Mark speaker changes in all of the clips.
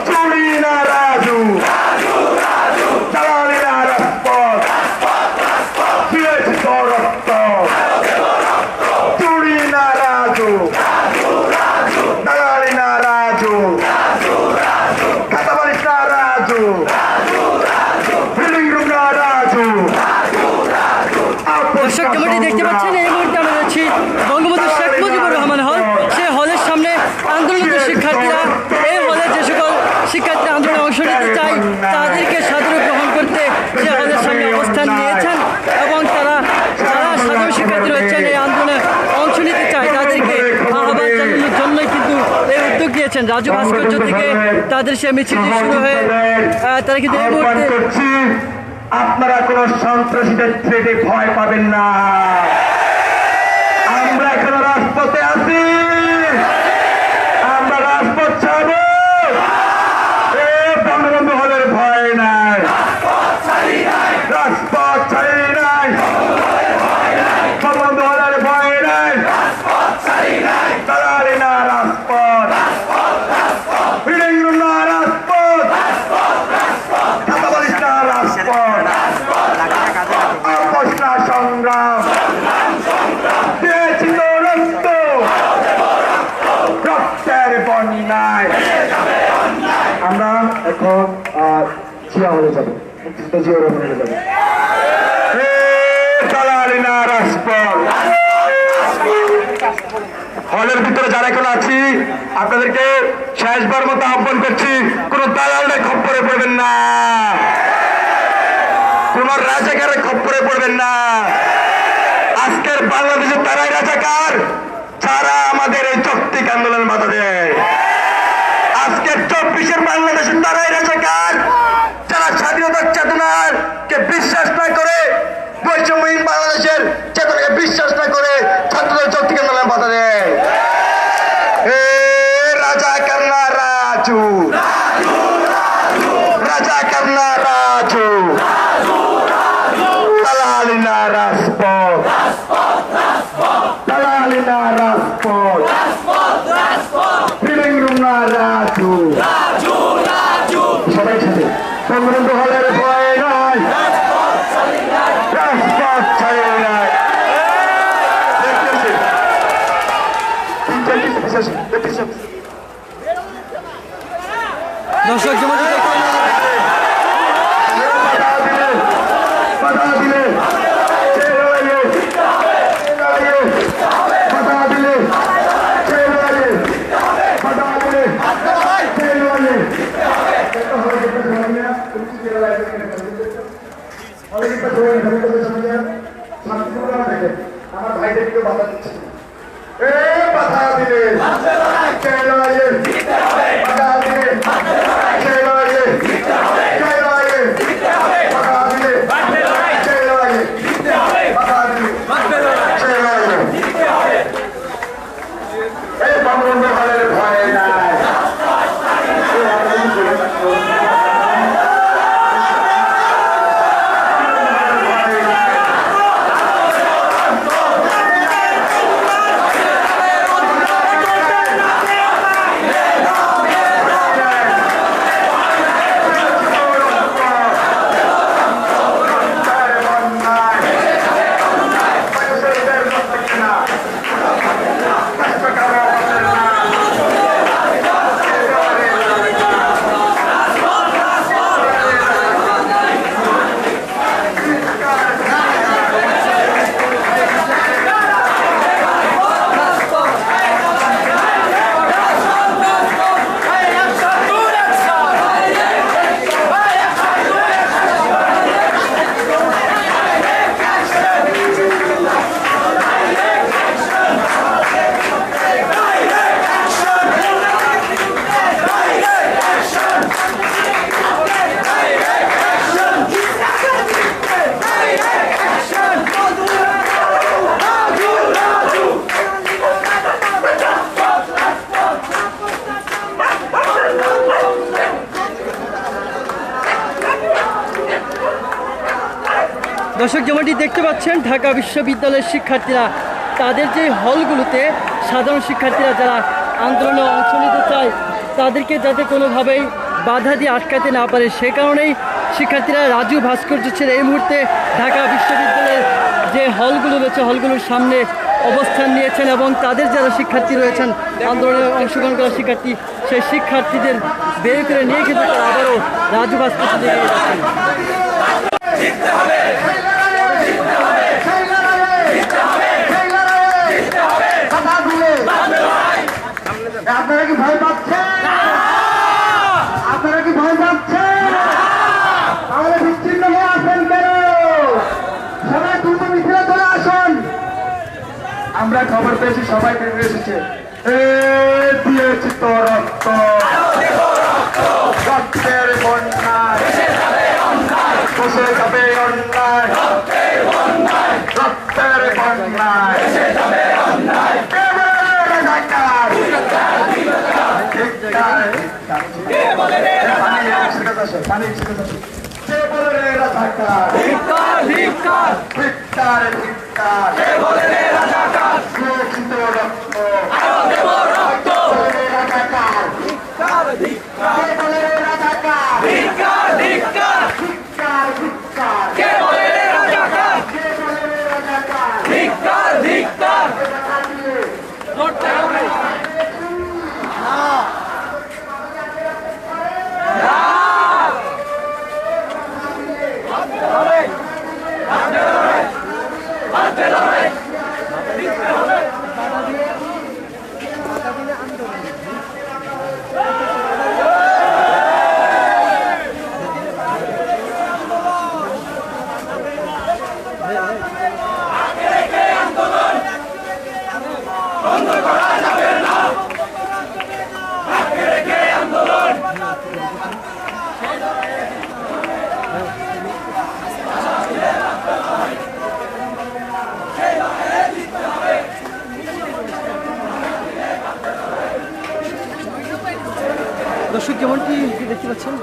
Speaker 1: চুরি না রাজু, দালালি না রাজপথ, দিয়েছি তো রক্ত। চুরি না রাজু, দালালি না রাজু, খাতাবালিশ না রাজু, বিল্ডিং রুম না রাজু।
Speaker 2: দর্শক কমিটি দেখতে পাচ্ছেন এই মুহূর্তে আমরা যাচ্ছি বঙ্গবন্ধু শেখ মুজিবুর রহমান হল। সেই হলের সামনে আন্দোলনরত শিক্ষার্থীরা, এই হলে যে সকল শিক্ষার্থীরা আন্দোলনে অংশ নিতে চায় তাদেরকে সাদরে গ্রহণ করতে সে হলের সামনে অবস্থান নিয়েছেন এবং যারা সাধারণ শিক্ষার্থী রয়েছেন এই আন্দোলনে অংশ নিতে চায় তাদেরকে আহ্বান জানানোর জন্যই কিন্তু এই উদ্যোগ নিয়েছেন। রাজু ভাস্কর্য থেকে তাদের সে মিছিলটি শুরু হয়ে তারা কিন্তু এই মুহূর্তে
Speaker 1: আপনারা কোন সন্ত্রাসীদের থ্রেটে ভয় পাবেন না। আমরা এখনো রাজপথে আছি, আমরা রাজপথ ছাড়ব। বঙ্গবন্ধু হলের ভয় নাই, রাজপথ ছাড়ি নাই, বঙ্গবন্ধু হলের ভয় নাই, দালালি না রাজপথ, বিল্ডিং রুম না রাজপথ, খাতাবালিশ না রাজপথ, আপোষ না সংগ্রাম, দিয়েছি তো রক্ত, রক্তের বন্যায়। আমরা এখন জিয়া হলে যাবো, জিয়া রহমানে যাবো। দালালি না রাজপথ। হলের ভিতরে যারা এখন আছি আপনাদেরকে শেষবার মতো আহ্বান করছি, কোন দালালের খপ্পরে পড়বেন না, কোন রাজাকারের খপ্পরে পড়বেন না। আজকের বাংলাদেশে তারাই রাজাকার যারা আমাদের এই যৌক্তিক আন্দোলনের বাধা দেয়। আজকের 24-এর বাংলাদেশে তারাই রাজাকার যারা স্বাধীনতার চেতনাকে বিশ্বাস না করে, বৈষম্যহীন বাংলাদেশের চেতনাকে বিশ্বাস না করে ছাত্রদের যৌক্তিক আন্দোলনের বাধা দেয়। রাজাকার না রাজু, রাজাকার না রাজু, দালালি না রাজপথ, দালালি না রাজপথ, বিল্ডিং রুম না রাজু। সবাই সাথে বঙ্গবন্ধু হলের ভয় নাই, রাজপথ ছাড়ি নাই।
Speaker 2: দর্শক যেমন
Speaker 1: আমার ভাইদেরকে বাধা দিচ্ছে, বাধা দিলে বঙ্গবন্ধু হলের ভয় নাই।
Speaker 2: দর্শক যেমনটি দেখতে পাচ্ছেন ঢাকা বিশ্ববিদ্যালয়ের শিক্ষার্থীরা তাদের যে হলগুলোতে সাধারণ শিক্ষার্থীরা যারা আন্দোলনে অংশ নিতে চায় তাদেরকে যাতে কোনোভাবেই বাধা দিয়ে আটকাতে না পারে, সে কারণেই শিক্ষার্থীরা রাজু ভাস্কর্য ছেড়ে এই মুহূর্তে ঢাকা বিশ্ববিদ্যালয়ের যে হলগুলো রয়েছে হলগুলোর সামনে অবস্থান নিয়েছেন এবং তাদের যারা শিক্ষার্থী রয়েছেন আন্দোলনে অংশগ্রহণ করা শিক্ষার্থী, সেই শিক্ষার্থীদের বের করে নিয়ে কিন্তু তারা আবারও রাজু ভাস্কর্য দিয়ে যাচ্ছেন।
Speaker 3: আপনারা কি ভয় পাচ্ছেন? আপনারা কি ভয় পাচ্ছেন? তাহলে বিচ্ছিন্ন হয়ে আসেন কেন? সবাই দ্রুত মিছিলে চলে আসুন। আমরা খবর পেয়েছি সবাই বেরিয়ে এসেছে। দিয়েছি তো রক্ত, রক্তের বন্যায় বসে যাবে অন্যায়, রক্তের বন্যায়
Speaker 2: দর্শক যেমনটি দেখতে পাচ্ছেন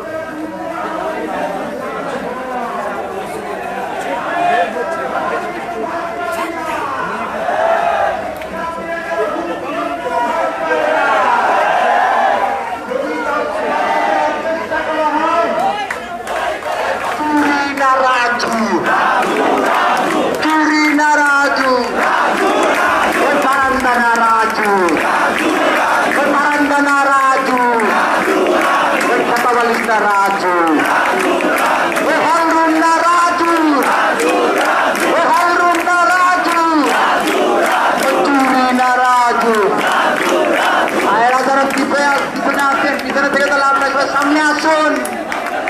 Speaker 3: Raju, Haruna Raju, Haruna Raju, Turina Raju. Ayra যারা পিছনে আছেন পিছনে থেকে তাহলে আপনারা সামনে আসুন,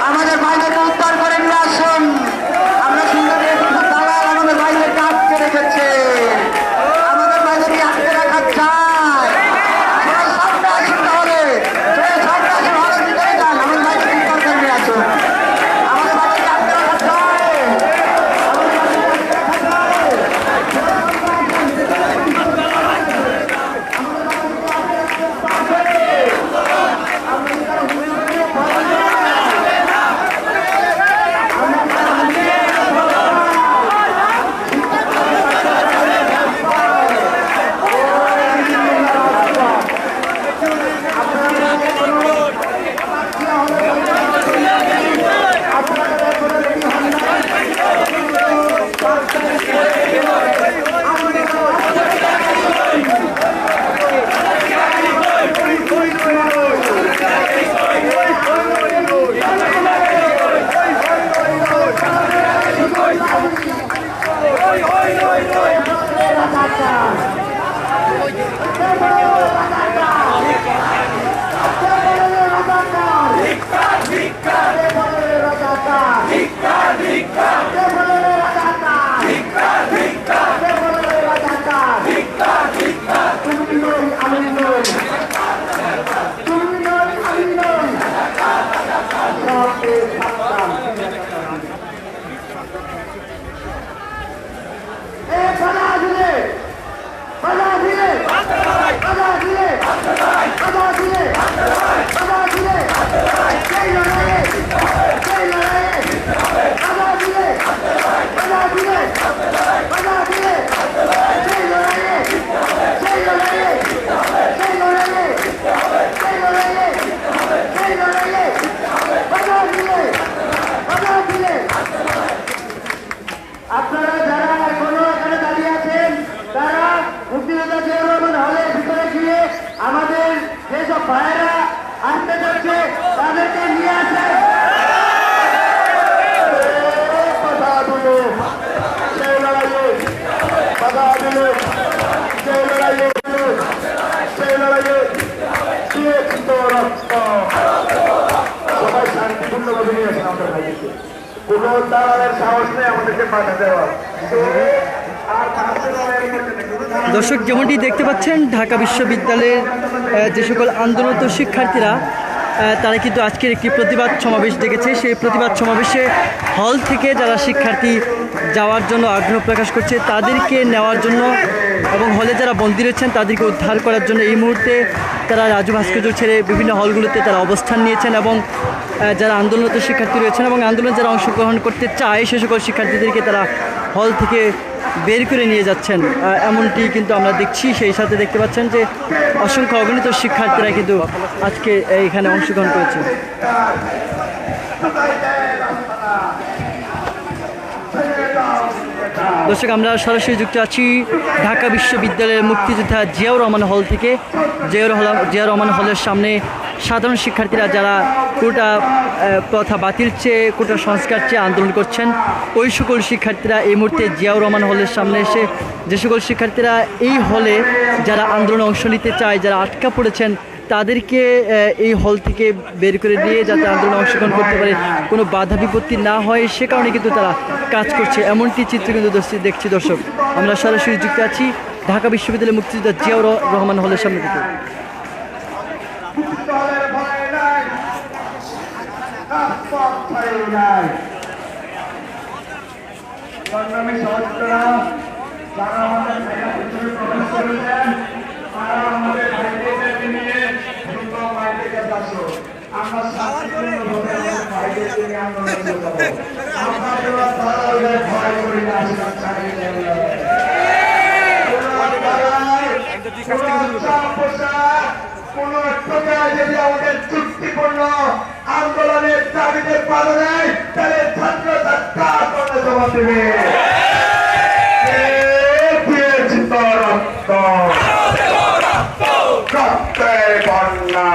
Speaker 3: আমাদের ভাইদেরকে উদ্ধার করে নিয়ে আসুন। আমরা সুন্দর দালাল আমাদের ভাইদেরকে আটকে রেখেছে, আমাদের ভাইদেরকে আটকে রাখা চায়। সামনে আসুন, তাহলে সামনে আসুন, ভালো ভিতরে যান, আমাদের ভাইদেরকে উদ্ধার করে নিয়ে আসুন। আমাদের ভাইদেরকে আটকে রাখা চায়। ভাইয়েরা আসতে যাচ্ছে তাদেরকে নিয়ে আসে বাধা দিল সেই লড়াইয়ে বাধা দিল সেই লড়াইয়ে সেই লড়াইয়ে দিয়েছি তো রক্ত সবাই শান্তিপূর্ণভাবে নিয়ে আসেন আমাদের ভাইদেরকে কোনো দালালের সাহস নেই আমাদেরকে বাধা দেওয়া আর
Speaker 2: দর্শক যেমনটি দেখতে পাচ্ছেন ঢাকা বিশ্ববিদ্যালয়ের যে সকল আন্দোলনরত শিক্ষার্থীরা তারা কিন্তু আজকের একটি প্রতিবাদ সমাবেশ ডেকেছে। সেই প্রতিবাদ সমাবেশে হল থেকে যারা শিক্ষার্থী যাওয়ার জন্য আগ্রহ প্রকাশ করছে তাদেরকে নেওয়ার জন্য এবং হলে যারা বন্দী রয়েছেন তাদেরকে উদ্ধার করার জন্য এই মুহূর্তে তারা রাজু ভাস্কর্য ছেড়ে বিভিন্ন হলগুলোতে তারা অবস্থান নিয়েছেন এবং যারা আন্দোলনরত শিক্ষার্থী রয়েছেন এবং আন্দোলনে যারা অংশগ্রহণ করতে চায় সে সকল শিক্ষার্থীদেরকে তারা হল থেকে বের করে নিয়ে যাচ্ছেন এমনটি কিন্তু আমরা দেখছি। সেই সাথে দেখতে পাচ্ছেন যে অসংখ্য অগণিত শিক্ষার্থীরা কিন্তু আজকে এখানে অংশগ্রহণ করেছে। দর্শক আমরা সরাসরি যুক্ত আছি ঢাকা বিশ্ববিদ্যালয়ের মুক্তিযোদ্ধা জিয়াউর রহমান হল থেকে। জিয়াউর রহমান হলের সামনে সাধারণ শিক্ষার্থীরা যারা কোটা প্রথা বাতিল চেয়ে কোটা সংস্কার চেয়ে আন্দোলন করছেন ওই সকল শিক্ষার্থীরা এই মুহূর্তে জিয়াউর রহমান হলের সামনে এসে যে সকল শিক্ষার্থীরা এই হলে যারা আন্দোলনে অংশ নিতে চায় যারা আটকা পড়েছেন তাদেরকে এই হল থেকে বের করে দিয়ে যাতে আন্দোলনে অংশগ্রহণ করতে পারে কোনো বাধা বিপত্তি না হয় সে কারণে কিন্তু তারা কাজ করছে এমনটি চিত্র কিন্তু দেখছি দর্শক। আমরা সরাসরি যুক্ত আছি ঢাকা বিশ্ববিদ্যালয়ের মুক্তিযোদ্ধা জিয়াউর রহমান হলের সামনে থেকে।
Speaker 3: সংগ্রামী সহযোগিতা যারা আমাদের প্রবেশ করেছেন তারা আমাদের ভাইদেরকে নিয়ে দ্রুত বাইরে কাছে আসো। আমরা শান্তিপূর্ণভাবে আমাদের ভাইদেরকে নিয়ে আন্দোলন করতে আমরা তারা ভয় করি না আসলাম চালিয়ে কোন প্রকার যদি আমাদের চুক্তিপূর্ণ আন্দোলনের দাবিতে পালন নেয় তাহলে ছাত্র ছাত্রা করে জমা দেবে রক্তের বন্যা